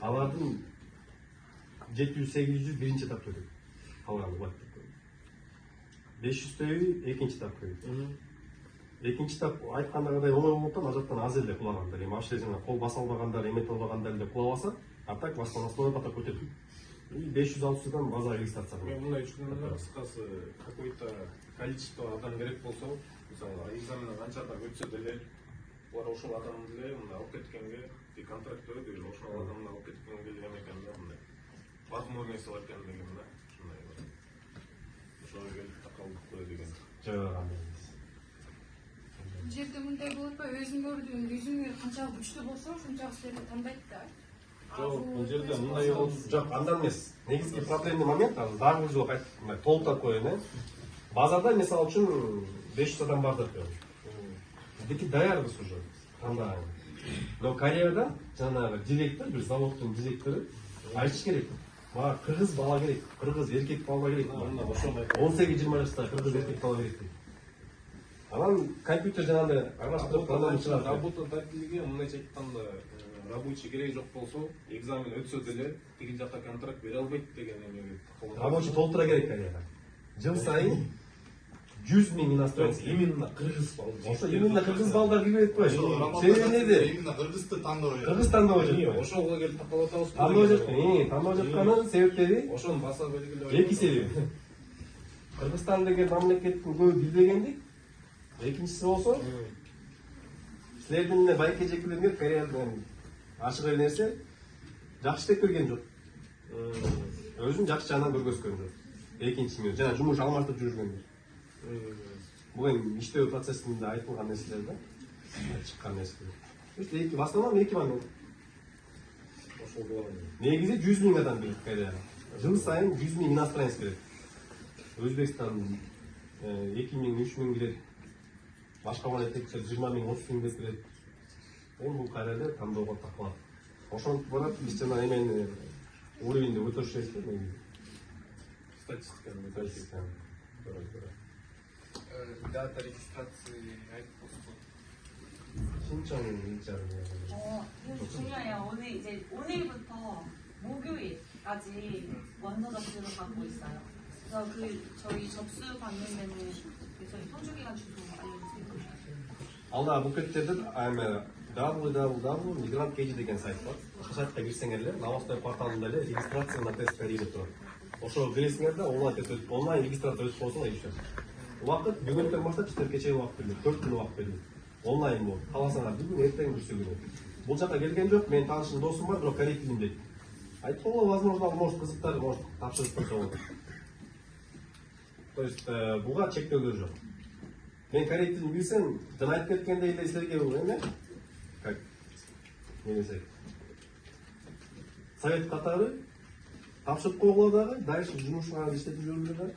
Алардын 700-800 биринчи этапта өтөт. Калганы 500 экинчи этапка өтөт. Экинчи этап айткандагыдай оңой болуптан ажаттан аз эле кулагандар. Эми вообще жана кол баса албагандар, эмете албагандар эле кулабаса, а так основной поток өтөт. И 500-600 база регистрация кылат. Мен мындай түшүнөм, кыскасы какой-то количество адам керек болсо, мисалы экзаменди канча адам өтсө деле, олар ошол адамды деле мындай алып кеткенге, контракт берип, ошол адамды алып кеткенге эме экен да, мындай возможность бар экен деген да, ушундай бар. Ошого келип такалдык кое деген. Жок андай эмес. Бул жерде мындай болот па, өзүңөрдүн жүзүңөр канчалык күчтүү болсо, ошончалык силерди тандайт да. Жок, бул жерде мындай болот. Жок, андан эмес. Негизги проблемный момент, дагы бир жолу мындай толуктап коеюн, базада мисалы үчүн 500 адам бар деп коелу. Биздики даярбыз уже тандаган. Но Кореяда жанагы директор, бир заводдун директору айтыш керек. Мага кыргыз бала керек, кыргыз эркек бала керек. 18-20 жашта кыргыз эркек бала керек дейт. Анан компьютер жанагындай аралаштырып работодателге мындайча айтканда рабочий кереги жок болсо, экзамен өтсө деле тиги жакка контракт бере албайт деген эмеге такалат. Рабочий толтура керек Кореяда. Жыл сайын 100 000 иностранец. Именно кыргыз балдар. Ошо именно кыргыз балдар кирбейт го. Себеби эмнеде? Именно кыргызды тандоо. Кыргыз тандоо жатпайбы? Ошого келип такалап атабыз. Тандоо жатканын себептери ошону баса белгилеп. эки себеби. Кыргызстан деген мамлекеттин көбү билбегендик. Экинчиси болсо, силердин эле байке жекелеңер Кореядан ачык эле нерсе жакшы иштеп келген жок. Өзүн жакшы жагынан көргөзгөн жок. Экинчи мен жана жумуш алмаштырып жүргөндөр. Бул эми иштөө процессинде айтылган нерселер да. Чыккан нерселер. В основном эки момент. Ошол болот. Негизи 100 000 адам келет Кореяга. Жыл сайын 100 000 иностранец келет. Өзбекстан 2 000, 3 000 келет. Башка мамлекеттер 20 000, 30 000 келет. Бул кайрада тандоого такалат. Ошентип барат, биз жана эмени уровеньди көтөрүшөбүз да негизи. Статистиканы Дата регистрации айтып болсо. 신청은 일자로 이거 중요해요. 오늘부터 목요일까지 원서 접수를 받고 있어요. 그래서 저희 접수 받는 데는 저희 성주기관 주소 알려주세요. алда букеттердин www.migrantcage деген сайт бар. Ошол сайтка кирсеңер новостной порталында эле регистрация на тест карьеры турат. Ошого киресиңер да онлайн регистрация өтүп болсо ийишет. Убакыт бүгүнтөн баштап силер кечээ убакыт берилет, 4 күн убакыт берилет. Онлайн болот. Кааласаңар бүгүн эртең бүрсү күнү. Бул жака келген жок, менин таанышым досум бар, бирок корей тилин дейт. Айтканга возможно, может кызыктар, может тапшырып койсо болот. То есть буга чектөөлөр жок. Мен корей тилин билсем, жана айтып кеткендей эле силерге бул эме? Как? Не десек? Совет катары тапшырып койгула дагы, дальше жумушка иштетип жүрүлүр да.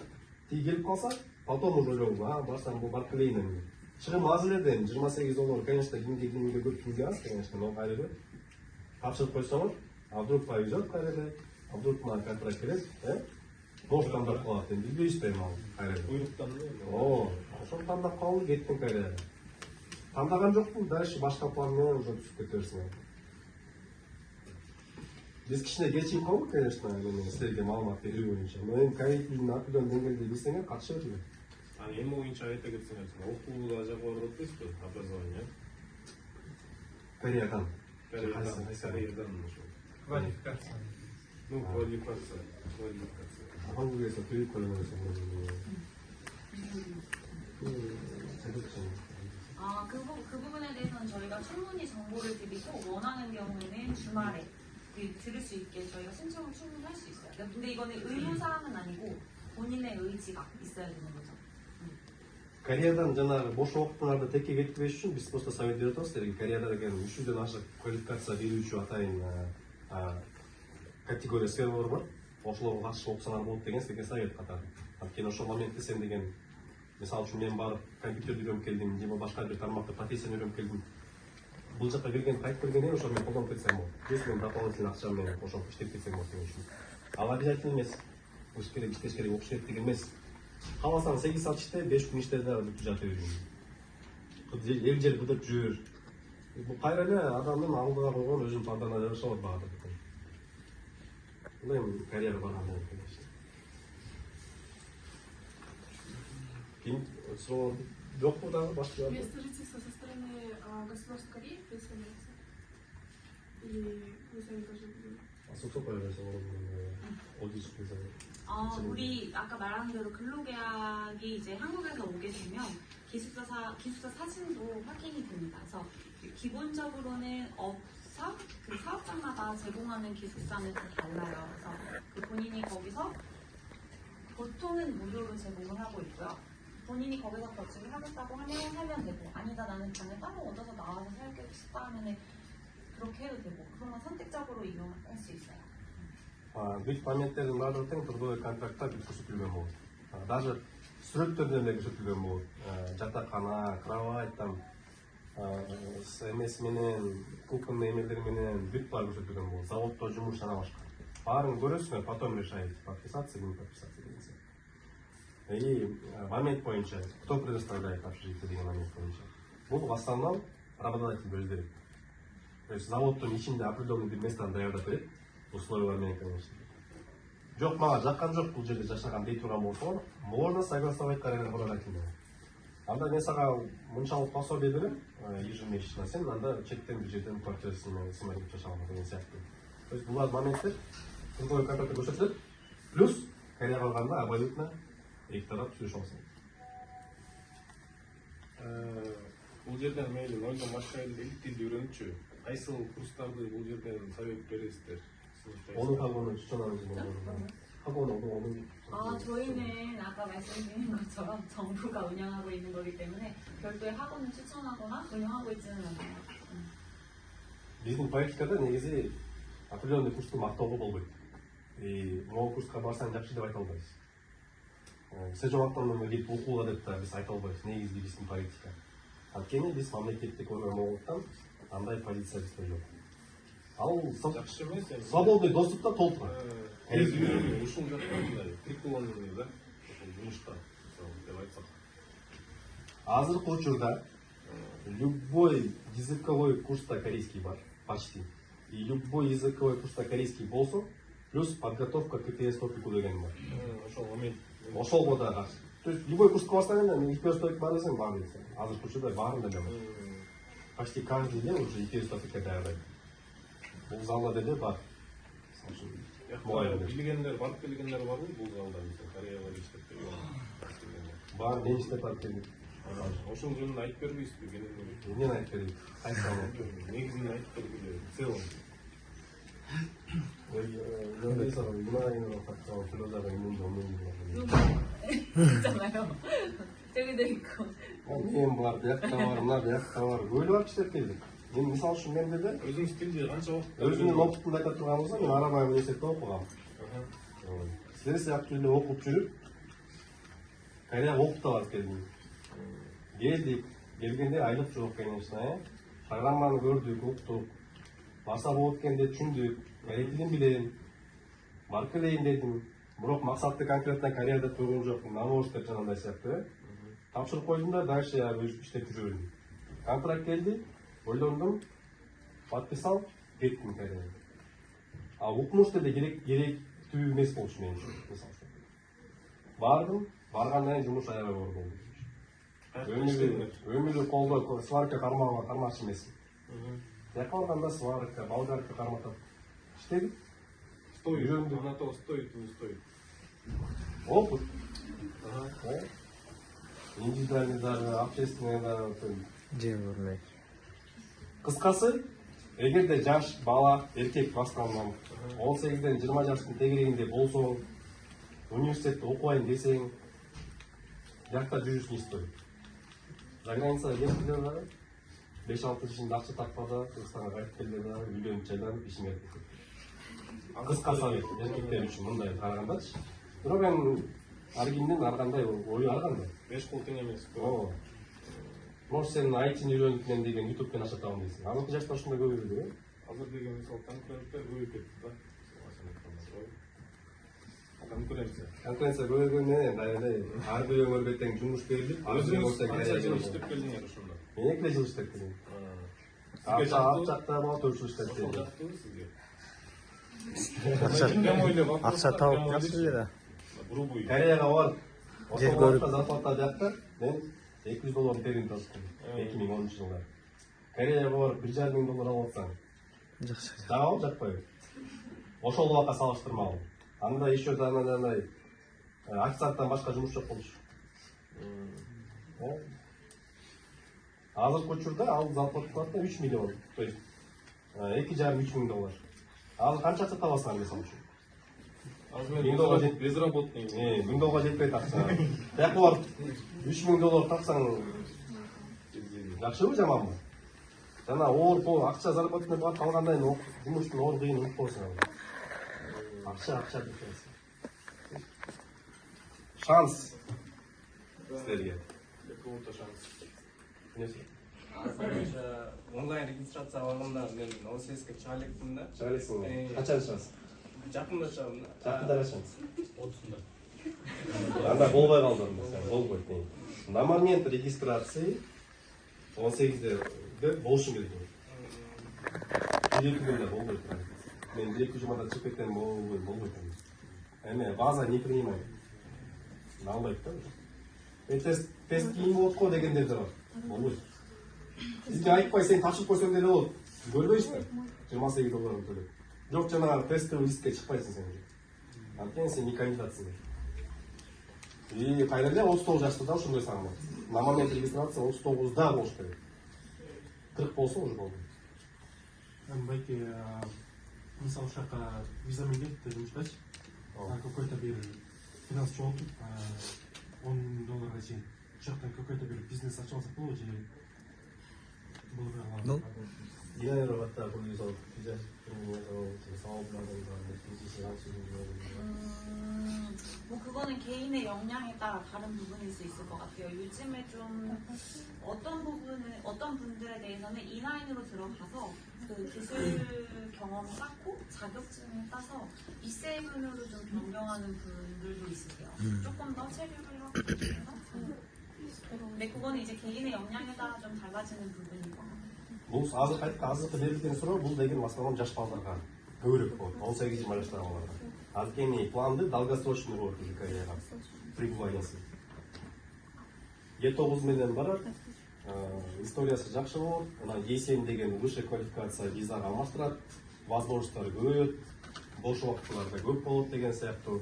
Тиги келип калса, потом уже ойлойбуз, барсам бул барып келейин эми. Чыгым азыр эле, $28, конечно, кимге көп кимге аз, конечно, но кайра эле тапшырып койсоңор, а вдруг повезет кайра эле, а вдруг мына контракт келет, может тандап калат, эми билбейбиз да эми ал кайра эле. Буйруктан эле. Ошону тандап калды, кеттим кайра эле. Тандаган жокпун, дальше башка план менен уже түзүп кете берсиң. Биз кичине кечигип калдык, конечно, силерге маалымат берүү боюнча. Но эми корей тилин определенный деңгээлде билсеңер катыша бергиле. Аны эми боюнча айта кетсеңер, окууда жагы бар деп атпайсызбы, образование? Кореядан. Кореядан ошо. Квалификация. Ну, квалификация. 한국에서 교육 관련해서 그 부분에 대해서는 저희가 충분히 정보를 드리고 원하는 경우에는 주말에 들을 수 있게 저희가 신청을 충분히 할 수 있어요. 근데 이거는 의무사항은 아니고 본인의 의지가 있어야 되는 거죠. Кореядан жанагы бош убактыңарды текке кетпеш үчүн биз просто совет берип атабыз силерге. Кореяда деген 300дөн ашык квалификация берүүчү атайын категория сфералар бар. Ошолорго катышып окусаңар болот деген силерге совет катары. Анткени ошол моментте сен деген мисалы үчүн мен барып компьютерди үйрөнүп келдим, же башка бир тармакта профессияны үйрөнүп келдим. Бул жака келген кайтып келгенде ошо мен колдонуп кетсем болот. Плюс мен дополнительный акча менен ошол иштеп кетсем болот деген үчүн. Ал обязательно эмес. Окуш керек, иштеш керек, окуш керек деген эмес. Кааласаң 8 саат иште, 5 күн иште да бүтүп жата берген. Эл жер кыдырып жүр. Бул кайра эле адамдын алдыга койгон өзүнүн пландарына жараша болот багыты. Эми Кореяга барганда конечно. Ким суроо жокпу дагы башка? Место жительства со стороны государства Кореи представляется? Или вы сами тоже были? 속속거려서 어디 쪽에서? 우리 아까 말한 대로 근로계약이 이제 한국에서 오게 되면 기숙사 사진도 확인이 됩니다. 그래서 기본적으로는 그 사업장마다 제공하는 기숙사는 다 달라요. 그래서 그 본인이 거기서 보통은 무료로 제공을 하고 있고요. 본인이 거기서 거주를 하겠다고 하면 되고, 아니다 나는 방을 따로 얻어서 나와서 살고 싶다 하면 그렇게 해도 되고, 그런 건 선택적으로 이용할 수 있어요. Бүт памяттердин баардыгы тең трудовой контрактта көрсөтүлгөн болот. Даже сүрөттөрдөн эле көрсөтүлгөн болот. Жатакана, кровать, там СМС менен, кухонный эмелер менен бүт баары көрсөтүлгөн болот. Заводдо жумуш жана башка. Баарын көрөсүңөр, потом решаете, подписаться или не подписаться деген сияқты. И момент боюнча, кто предоставляет общежитие деген момент боюнча. Бул в основном работодатель өзү берет. То есть заводдун ичинде определенный бир местаны даярдап берет. Условия менен, конечно. Жок, мага жаккан жок бул жерде жашаган дей турган болсо, можно согласовать карьерный работодатель менен. Анда мен сага мынчалык пособие берем, ежемесячно, сен анда четтен бир жерден квартира сыймай жашап алган деген сыяктуу. То есть бул моменттер трудовой контрактта көрсөтүлөт. Плюс Кореяга барганда абсолютно эки тарап түзүш алсын. Бул жерден мейли нолдон башка элдин тилди үйрөнүчү. Кайсыл курстарды бул жерден совет бересиздер? 어느 학원을 추천하는지 모르겠는데 저희는 아까 말씀드린 것처럼 정부가 운영하고 있는 거기 때문에 별도의 학원을 추천하거나 운영하고 있지는 않아요. Биздин политикада негизи определенный курсту мактоого болбойт. И могу курска барсаң жакшы деп айта албайбыз. Сежоматтан келип окууга деп да биз айта албайбыз. Негизи биздин политика. Анткени биз мамлекеттик орган болуптан андай позиция бизде жок. Ал свободный доступта толтура. Ушул жакта мындай приколонный да, жумушта деп айтсак. Азыркы учурда любой языковой курста корейский бар, почти. И любой языковой курста корейский болсо, плюс подготовка к КТС топику деген бар. Ошол момент. Ошол да. То есть любой курска барсаң, мен ИПС топик бар десең бар дейсиң. Азыркы учурда баарын эле бар. Почти каждый день уже ИПС топикке даярдайт. Бул залда деле бар. Билгендер, барып келгендер барбы бул залда? Кореяга иштеп келгендер. Бар, мен иштеп барып келдим. Ошол жөнүндө айтып бербейсизби кенен? Эмнени айтып берейин? Кайсы негизин айтып бергиле. В целом. Ой, мына фактор философия эмне 있잖아요. 저기도 있고. мен бар бияқта бар мына бияқта бар бөліп алып істеп келдік. Мен мысалы үшін мен де өзің стилде қанша уақыт өзімнің опытымды айта тұрған болсам, мен Арабай университетте оқығанмын. Сіздер сияқты жерде оқып жүріп, Кореяға оқып та барып келдім. Келдік, келгенде айлық жоқ, конечно. Программаны көрдік, оқыдық. Барса болады екен деп түсіндік. Корей тілін білемін. Барып келейін дедім. Бірақ мақсатты конкретно Кореяда тұрған жоқ. Наможет деп жаңағыдай сияқты. Тапшырып қойдым да, дальше я іштеп жүре бердім. Контракт келді, ойландым, подписал, кеттім Кореяға. Ал оқымышты да керектүү емес болчу мен үшін. Бардым, барғаннан кейін жұмыс аябай оор болды. Өмірлі қолда сварка қармақшы емес. Жаққа барғанда сварка, болгарка қарматып іштедік. Үйрендік. на то стоит, не стоит. Опыт. Индивидуальный даже, общественный даже. Қысқасы, егер де жаш бала, еркек басқаннан 18-ден 20 жастың тегерегінде болсаң, университетте оқуайын десең, жақта жүріш не стоит. За границаға кетіп келе бар, 5-6 жашында ақша таппады, Қырғызстанға қайтып келді да, үйленіп жайланып, ішіне кетті. Қысқасы еркектер үшін мұндай қарағандачы. Бірақ мен аргиннен арғандай ойы арғандай. 5 қол тең емес. Может, сен айтын үйреніп мен деген ютубпен ақша табамын дейсің. Азыркы жаштар ушундай көбөйдү го? Азыр деген мысалы конкуренттер көбейіп кетті да. Конкуренция. Конкуренция көбөйгөндөн аябай ар бир өңөргө тең жумуш берилип, Өзіңіз қанша жыл іштеп келдіңер ошондо? Мен 2 жыл иштеп келдим. Сізге Акча табып 4 жыл иштеп Ошол келдим. жактыбы сизге? Акча табып жакшы эле. Грубый. Кореяга барып, Жер ошол көрүп. вакытта зарплата жакта мен $200 тегин таштым. 2010 жылда. Кореяга барып $1,500 алып атсаң, Жакшы. жагабы жакпайбы? Ошол убакка салыштырмалуу. Анда еще да анандай официанттан башка жумуш жок болчу. Азыркы учурда ал зарплата 3 миллион, то есть $2,5–3 миң. Азыр канча акча табасың мисалы үчүн? Азыр безработный. $1000 жетпейт акча. Тияка барып $3,000 тапсаң жакшыбы жаманбы? Жана оор акча заработать барып калгандан кийин жумуштун оор кыйын унутуп коесуң. Акча деп. Шанс силерге. Кого-то шанс. Онлайн регистрация алганда мен ОСС-ке чыга электим да. Чыга элексиң. Качан чыгасың? Жакында чыгам. Жакында качансың? 30-да. Анда болбой калды, болбойт. На момент регистрации 18-де болушу керек. 1-2 күндө болбойт. Мен 1-2 жумада чыгып кетем, болбойт. Эме база не принимает. Албайт да. Тест кийин болот го дегендер да бар. Болбойт. Сизге айтпай сен тапшырып койсоң деле болот. Көрбөйсүңбү? $28 төлөп. Жок, жанагы тесттеу листке чыкпайсың сен. Анткени сен не кандидатсың. И кайра эле 39 жашта да ошондой сан бар. На момент регистрации 39да болуш керек. 40 болсо уже болду. Байке, мисалы ушака визамен келип жумуштачы. Какой-то бир финанс чогултуп, $10,000 чейин. Ушактан какой-то бир бизнес ачып алсак болобу же? Ну, Я работаю по визу, 뭐 그거는 개인의 역량에 따라 다른 부분일 수 있을 것 같아요. 요즘에 좀 어떤 분들에 대해서는 E9으로 들어가서 그 기술 경험을 쌓고 자격증을 따서 E7으로 좀 변경하는 분들도 있으세요. 조금 더 체류를 하고 그래서 근데 그거는 이제 개인의 역량에 따라 좀 달라지는 부분인 것 같아요. Бул азыркы берилген суроо бул деген в основном жаш балдарга көбүрөөк болот. 18-20 жаштагы балдарга. Анткени планды долгосрочный болот уже Кореяга. Пребываниясы. E9 менен барат. Историясы жакшы болот. Анан E7 деген высшая квалификация визага алмаштырат. Возможностьтары көбөйөт. Бош убактыларда көп болот деген сыяктуу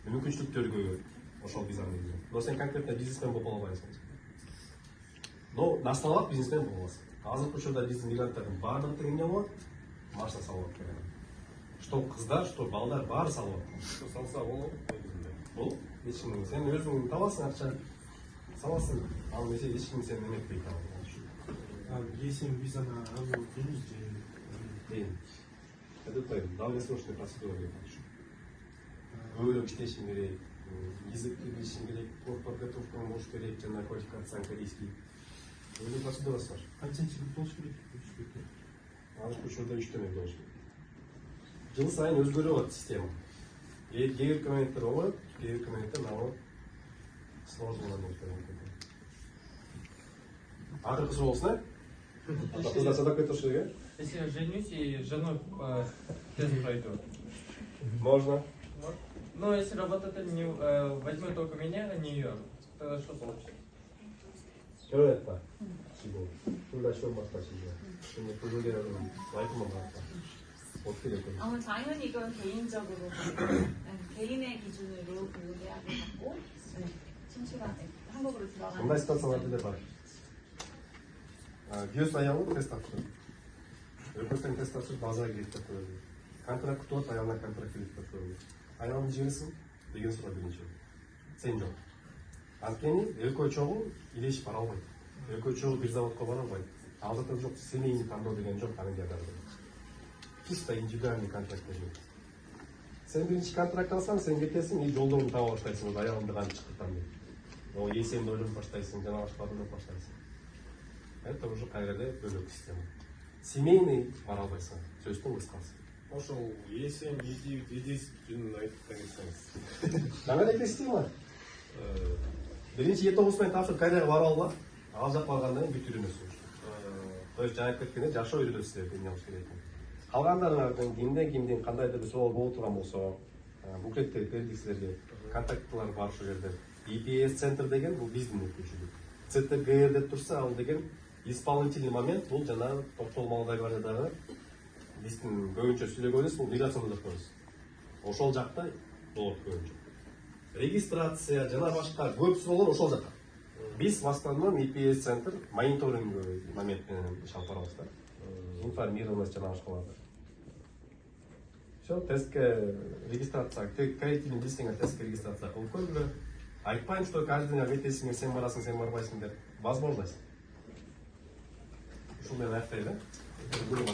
мүмкүнчүлүктөр көбөйөт. Ошол виза менен. Но сен конкретно бизнесмен боло албайсың. Но наставак бизнесмен боло аласың. Азыркы учурда биздин мигранттардын баардыгы тең эмне болот? Машина салып атат. Что кыздар, что балдар баары салып атат. Что салса болот негизинде. Бул ешкім сен өзің табасың ақша саласың, ал немесе ешкім сені неметпейді ал. Есен визаны алу қиын же? Қиын. Это долгосрочная процедура деп айтыш. Бөлек іштешің керек, язык білішің керек, подготовкаң болуш керек, жана квалификацияң корейский. Бөлек процедурасы бар. Қаншанчы жыл болуш керек? Анық учурда 3 төмен болуш керек. Жыл сайын өзгөрүп атат система. Кейбір моменттер болот, кейбір моменттер наоборот сложный моменттер болот. Акыркысы болсун, а? Кыздар садап кетиш керек, э? Если я женюсь и женой тест пройду. Можно. Но если работодатель не возьмет только меня, а не ее, тогда что получится? 결혼했다. 지금 둘 다 시험 봤다 지금. 근데 부부계약은 와이프만 봤다. 어떻게 될 거야? 당연히 이건 개인적으로 개인의 기준으로 그 계약을 받고 친추가 한국으로 들어가는. Мындай ситуацияларда бар. Күйөөсү аялы тест тапшырды. Өкмөттөн тест тапшырып базага кирип коюду. Контракт күтүп атып, аялына контракт кирип коюду. Аялыңды жибересиң деген суроо биринчи. Сен жок. Анткени экөө чогуу илешип бара албайт. Экөө чогуу бир заводко бара албайт. Ал жерде жок, семейный тандоо деген жок анын катарында. Чисто индивидуальный контракт берет. Сен биринчи контракт алсаң, сен кетесиң и жолдоңду таба баштайсың, аялымды кантип чыктыртам деп. О, эсенди ойлоп баштайсың, жана башка ойлоп баштайсың. Это уже кайраде бөлөк система. Семейный бара албайсың, сөзтүн кыскасы. Ошол есен, едиз жөнүндө айтып кетсеңиз. Жаңа эле система. Биринчи E9 менен тапшырып Кореяга барып алгыла, ал жак баргандан кийин бүт үйрөнөсүң. То есть жаңа кеткенде жашоо үйрөнөсүз эмне кылыш керектин. Калгандарыңардын кимден кандайдыр бир суроол болуп турган болсо, буклеттер бердик силерге, контакттар бар ушул жерде. EPS центр деген бул биздин өкүлчүлүк. ЦТГР деп турса, ал деген исполнительный момент, бул жана токтол Молдавиядагы биздин көбүнчө сүйлөгөнүбүз бул миграционный запрос. Ошол жакта болот көбүнчө. Регистрация жана башка көп суроолор ошол жакта. Биз в основном EPS центр мониторинг момент менен иш алып барабыз да. Информированность жана башкаларды. Все, тестке регистрация, кредитный листинг тестке регистрация кылып койгула. Айтпайм, что каждый день обетесиң, сен барасың, сен барбайсың деп. Возможность. Ушул менен аяктайлы, да?